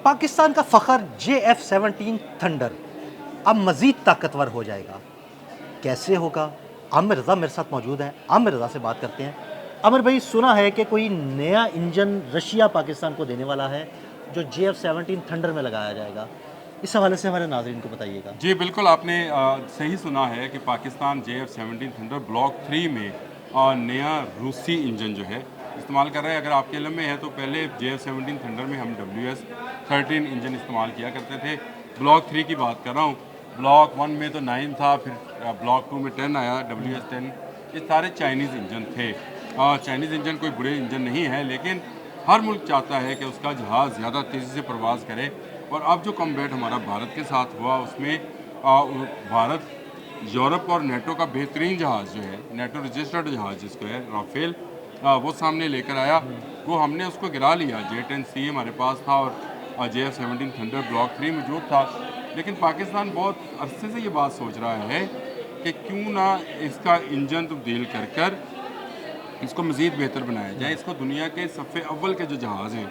पाकिस्तान का फ़ख्र JF-17 thunder अब मज़ीद ताकतवर हो जाएगा। कैसे होगा? आमिर रज़ा मेरे साथ मौजूद हैं। आमिर रज़ा से बात करते हैं। आमिर भाई, सुना है कि कोई नया इंजन रशिया पाकिस्तान को देने वाला है जो JF-17 थंडर में लगाया जाएगा। इस हवाले से हमारे नाज़रीन को बताइएगा। जी बिल्कुल, आपने सही सुना है कि पाकिस्तान JF-17 थंडर ब्लॉक 3 में नया रूसी इंजन जो है इस्तेमाल कर रहे हैं। अगर आपके इल्म में है तो पहले JF-17 थंडर में हम WS-13 इंजन इस्तेमाल किया करते थे। ब्लॉक 3 की बात कर रहा हूँ। ब्लॉक 1 में तो 9 था, फिर ब्लॉक 2 में 10 आया, WS-10। ये सारे चाइनीज़ इंजन थे। चाइनीज़ इंजन कोई बुरे इंजन नहीं है, लेकिन हर मुल्क चाहता है कि उसका जहाज़ ज़्यादा तेज़ी से प्रवास करे। और अब जो कॉम्बैट हमारा भारत के साथ हुआ उसमें भारत यूरोप और नेटो का बेहतरीन जहाज़ जो है, नेटो रजिस्टर्ड जहाज़ जिसको है राफेल, वो सामने लेकर आया। वो हमने उसको गिरा लिया। J-10C हमारे पास था और JF-17 थंडर ब्लॉक 3 मौजूद था। लेकिन पाकिस्तान बहुत अरसे से ये बात सोच रहा है कि क्यों ना इसका इंजन तब्दील कर कर इसको मज़ीद बेहतर बनाया जाए। इसको दुनिया के सफ़े अव्वल के जो जहाज़ हैं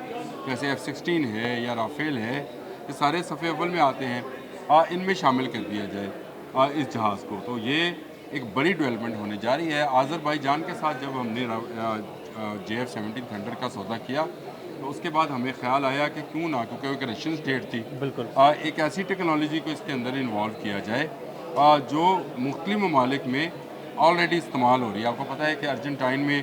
जैसे F-16 है या राफेल है, ये सारे सफ़े अव्वल में आते हैं, इनमें शामिल कर दिया जाए इस जहाज़ को। तो ये एक बड़ी डेवलपमेंट होने जा रही है। आज़रबाईजान के साथ जब हमने JF-17 थंडर का सौदा किया तो उसके बाद हमें ख्याल आया कि क्यों ना, क्योंकि एक रशियन स्टेट थी, बिल्कुल। एक ऐसी टेक्नोलॉजी को इसके अंदर इन्वॉल्व किया जाए जो मुख्तलिफ ममालिक में ऑलरेडी इस्तेमाल हो रही है। आपको पता है कि अर्जेंटाइन में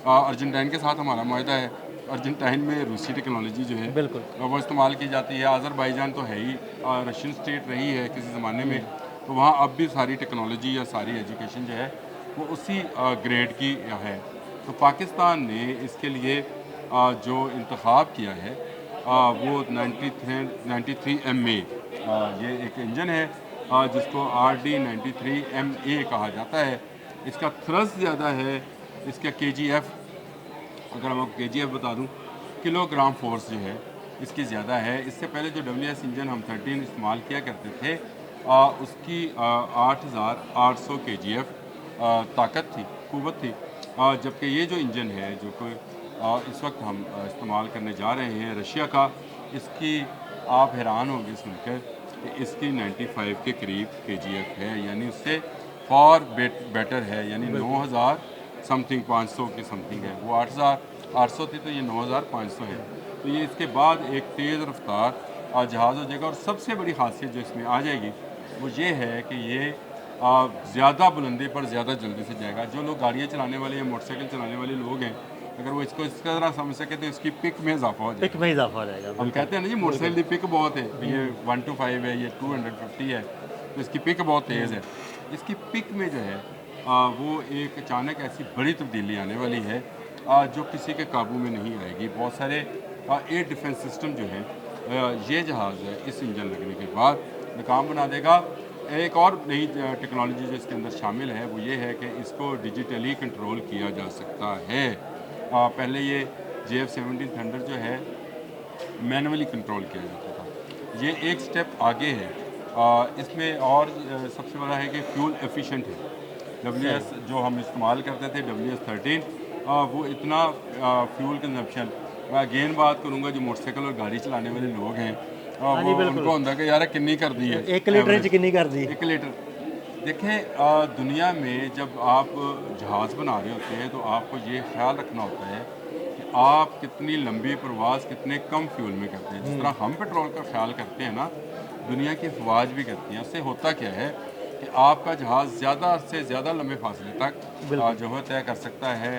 अर्जेंटाइन के साथ हमारा मुआहदा है। अर्जेंटाइन में रूसी टेक्नोलॉजी जो है बिल्कुल। वो इस्तेमाल की जाती है। आज़रबाईजान तो है ही रशियन स्टेट रही है किसी ज़माने में, तो वहाँ अब भी सारी टेक्नोलॉजी या सारी एजुकेशन जो है वो उसी ग्रेड की है। तो पाकिस्तान ने इसके लिए जो इंतखाब किया है वो 93MA, ये एक इंजन है जिसको RD-93MA कहा जाता है। इसका थ्रस्ट ज़्यादा है। इसका KGF, अगर मैं आपको KGF बता दूं, किलोग्राम फोर्स जो है इसकी ज़्यादा है। इससे पहले जो WS इंजन हम 13 इस्तेमाल किया करते थे उसकी 8800 KGF ताकत थी, क़ुव्वत थी। जबकि ये जो इंजन है जो कि इस वक्त हम इस्तेमाल करने जा रहे हैं रशिया का, इसकी आप हैरान होंगे सुनकर कि इसकी 95 के करीब KGF है, यानी उससे फॉर बेटर है। यानी 9000 समथिंग 500 के समथिंग है। वो 8800 थी तो ये 9500 है। तो ये इसके बाद एक तेज़ रफ्तार जहाज़ हो जाएगा। और सबसे बड़ी खासियत जो इसमें आ जाएगी वो ये है कि ये ज़्यादा बुलंदी पर ज़्यादा जल्दी से जाएगा। जो लोग गाड़ियाँ चलाने वाले या मोटरसाइकिल चलाने वाले लोग हैं, अगर वो इसको इस तरह समझ सके तो इसकी पिक में इजाफा हो जाएगा। पिक में इजाफा हो जाएगा। हम कहते हैं ना जी मोटरसाइकिल की पिक बहुत है, ये 1 to 5 है, ये 250 है, तो इसकी पिक बहुत तेज़ है। इसकी पिक में जो है वो एक अचानक ऐसी बड़ी तब्दीली आने वाली है जो किसी के काबू में नहीं आएगी। बहुत सारे एयर डिफेंस सिस्टम जो हैं ये जहाज़ है इस इंजन लगने के बाद नाकाम बना देगा। एक और नई टेक्नोलॉजी जो इसके अंदर शामिल है वो ये है कि इसको डिजिटली कंट्रोल किया जा सकता है। पहले ये JF-17 थंडर जो है मैनुअली कंट्रोल किया जाता था। ये एक स्टेप आगे है। इसमें और सबसे बड़ा है कि फ्यूल एफिशिएंट है। WS जो हम इस्तेमाल करते थे WS-13, वो इतना फ्यूल कंजप्शन, मैं अगेन बात करूँगा जो मोटरसाइकिल और गाड़ी चलाने वाले लोग हैं हाँ जी, वो बिल्कुल। उनको होता है कि यार कितनी कर दी है 1 लीटर एवरेज। च कितनी कर दी। 1 लीटर। देखें दुनिया में जब आप जहाज़ बना रहे होते हैं तो आपको ये ख्याल रखना होता है कि आप कितनी लंबी प्रवास कितने कम फ्यूल में करते हैं। जिस तरह हम पेट्रोल का ख्याल करते हैं ना, दुनिया की अफवाज भी करती हैं। उससे होता क्या है कि आपका जहाज़ ज़्यादा से ज़्यादा लंबे फासले तक जो है तय कर सकता है,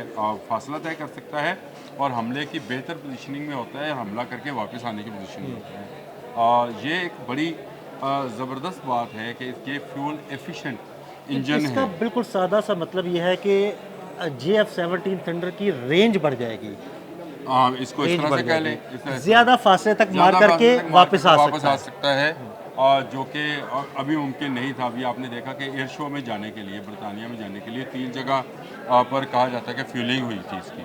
फासला तय कर सकता है और हमले की बेहतर पोजीशनिंग में होता है, हमला करके वापस आने की पोजीशन में होता है। ये एक बड़ी ज़बरदस्त बात है कि ये फ्यूल एफिशिएंट इंजन इसका है। बिल्कुल सादा सा मतलब ये है कि JF-17 थंडर की रेंज बढ़ जाएगी। इसको इस रेंज तरह बढ़ से कह लें, जाएगी। इस तरह से ज़्यादा फासले तक मार ज़्यादा करके फासले तक मार वापस करके आ वापस सकता आ है। सकता है। जो कि अभी मुमकिन नहीं था। अभी आपने देखा कि एयर शो में जाने के लिए, बरतानिया में जाने के लिए 3 जगह पर कहा जाता है कि फ्यूलिंग हुई थी इसकी।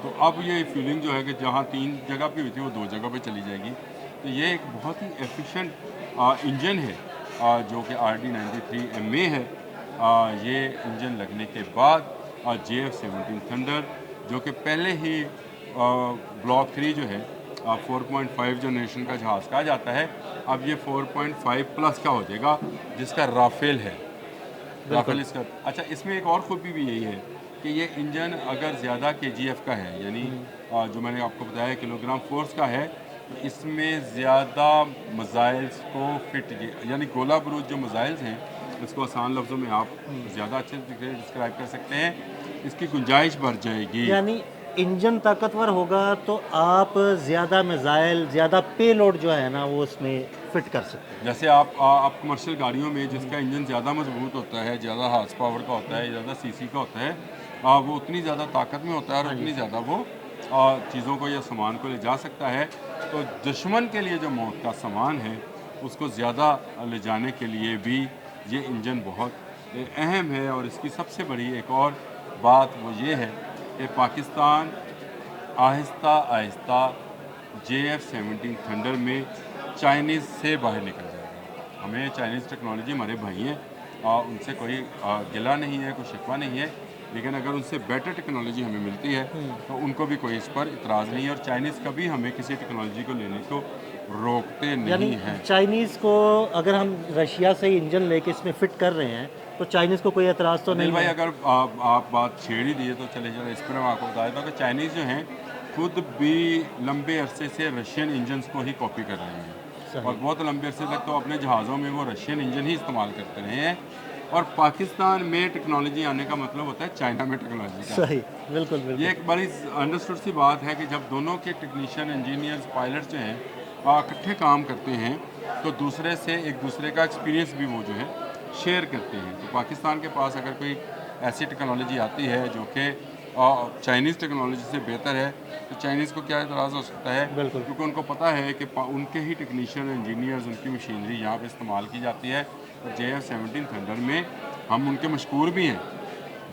तो अब ये फ्यूलिंग जो है कि जहाँ 3 जगह पे हुई थी वो 2 जगह पे चली जाएगी। तो ये एक बहुत ही एफिशिएंट इंजन है जो कि RD-93MA है। ये इंजन लगने के बाद JF-17 थंडर जो कि पहले ही ब्लॉक 3 जो है 4.5 जनरेशन का जहाज़ कहा जाता है, अब ये 4.5 प्लस का हो जाएगा, जिसका राफेल है। राफेल इसका अच्छा, इसमें एक और खूबी भी यही है कि ये इंजन अगर ज़्यादा KGF का है, यानी जो मैंने आपको बताया किलोग्राम फोर्स का है, तो इसमें ज़्यादा मिसाइल्स को फिट, यानी गोला बारूद जो मिसाइल्स हैं, इसको आसान लफ्ज़ों में आप ज़्यादा अच्छे से डिस्क्राइब कर सकते हैं, इसकी गुंजाइश बढ़ जाएगी। यानी इंजन ताकतवर होगा तो आप ज़्यादा मिसाइल, ज़्यादा पेलोड जो है ना वो उसमें फिट कर सकते हैं। जैसे आप कमर्शियल गाड़ियों में जिसका इंजन ज़्यादा मजबूत होता है, ज़्यादा हार्स पावर का होता है, ज़्यादा सीसी का होता है, वो उतनी ज़्यादा ताकत में होता है और उतनी ज़्यादा वो चीज़ों को या सामान को ले जा सकता है। तो दुश्मन के लिए जो मौत का सामान है उसको ज़्यादा ले जाने के लिए भी ये इंजन बहुत अहम है। और इसकी सबसे बड़ी एक और बात वो ये है कि पाकिस्तान आहिस्ता आहिस्ता JF-17 थंडर में चाइनीज़ से बाहर निकल जाएगा। हमें चाइनीज़ टेक्नोलॉजी, हमारे भाई हैं, उनसे कोई गिला नहीं है, कोई शिकवा नहीं है, लेकिन अगर उनसे बेटर टेक्नोलॉजी हमें मिलती है तो उनको भी कोई इस पर इतराज़ नहीं है। और चाइनीज़ कभी हमें किसी टेक्नोलॉजी को लेने को रोकते यानी नहीं हैं। चाइनीज़ को अगर हम रशिया से ही इंजन लेके इसमें फिट कर रहे हैं तो चाइनीज़ को कोई एतराज़ तो अनिल नहीं भाई, है। अगर आप बात छेड़ ही दिए तो चले चलो इस पर मैं आपको बता देता हूँ कि चाइनीज़ जो हैं खुद भी लंबे अरसे से रशियन इंजन्स को ही कॉपी कर रहे हैं, सही। और बहुत लंबे अरसे तक तो अपने जहाज़ों में वो रशियन इंजन ही इस्तेमाल करते रहे हैं। और पाकिस्तान में टेक्नोलॉजी आने का मतलब होता है चाइना में टेक्नोलॉजी का। सही, बिल्कुल बिल्कुल। ये एक बड़ी अंडरस्टूड सी बात है कि जब दोनों के टेक्नीशियन, इंजीनियर्स, पायलट्स जो हैं इकट्ठे काम करते हैं तो दूसरे से एक दूसरे का एक्सपीरियंस भी वो जो है शेयर करते हैं। तो पाकिस्तान के पास अगर कोई ऐसी टेक्नोलॉजी आती है जो कि चाइनीज़ टेक्नोलॉजी से बेहतर है तो चाइनीज़ को क्या एतराज़ हो सकता है, बिल्कुल। क्योंकि उनको पता है कि उनके ही टेक्नीशियन, इंजीनियर्स, उनकी मशीनरी यहाँ पे इस्तेमाल की जाती है। और JF-17 थंडर में हम उनके मशहूर भी हैं।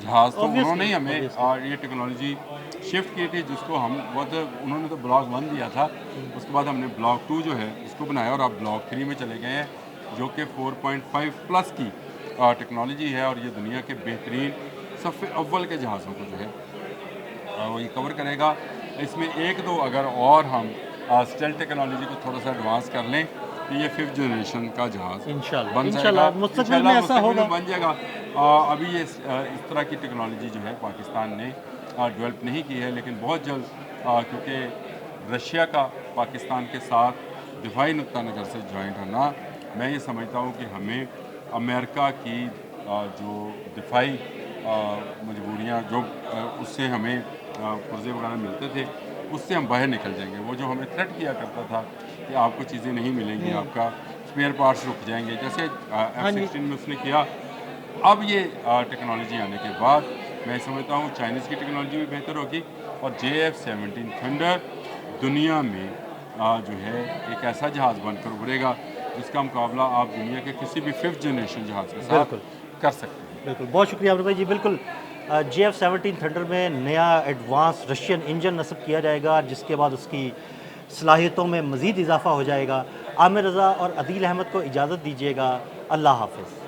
जहाज़ तो Obviously, उन्होंने ही हमें obviously। ये टेक्नोलॉजी शिफ्ट की थी, जिसको हम बहुत, उन्होंने तो ब्लॉक 1 दिया था, उसके बाद हमने ब्लॉक 2 जो है उसको बनाया और अब ब्लॉक 3 में चले गए हैं, जो कि 4.5 प्लस की टेक्नोलॉजी है। और ये दुनिया के बेहतरीन सफ़े अव्वल के जहाज़ों को जो है वो ये कवर करेगा। इसमें एक दो अगर और हम स्टेल्थ टेक्नोलॉजी को थोड़ा सा एडवांस कर लें तो ये 5th जनरेशन का जहाज़ इंशाल्लाह, बन इंशाल्लाह जाएगा। मुस्तकबिल में ऐसा मुस्तकबिल होगा। में बन जाएगा। अभी ये इस तरह की टेक्नोलॉजी जो है पाकिस्तान ने डेवलप नहीं की है, लेकिन बहुत जल्द, क्योंकि रशिया का पाकिस्तान के साथ दिफाई नुक्ता नज़र से जॉइंट होना, मैं ये समझता हूँ कि हमें अमेरिका की जो दिफाई मजबूरियाँ जो उससे हमें पुर्जे वगैरह मिलते थे उससे हम बाहर निकल जाएंगे। वो जो हमें थ्रेट किया करता था कि आपको चीज़ें नहीं मिलेंगी, आपका स्पेयर पार्ट्स रुक जाएंगे, जैसे F-16 में उसने किया। अब ये टेक्नोलॉजी आने के बाद मैं समझता हूँ चाइनीज़ की टेक्नोलॉजी भी बेहतर होगी और JF-17 थंडर दुनिया में जो है एक ऐसा जहाज़ बनकर उभरेगा जिसका मुकाबला आप दुनिया के किसी भी 5th जनरेशन जहाज़ के साथ बिल्कुल। कर सकते हैं। बिल्कुल, बहुत शुक्रिया आमिर भाई जी। बिल्कुल, JF-17 थंडर में नया एडवांस रशियन इंजन नस्ब किया जाएगा, जिसके बाद उसकी सलाहियतों में मज़ीद इजाफा हो जाएगा। आमिर रज़ा और अदील अहमद को इजाज़त दीजिएगा। अल्लाह हाफ़िज़।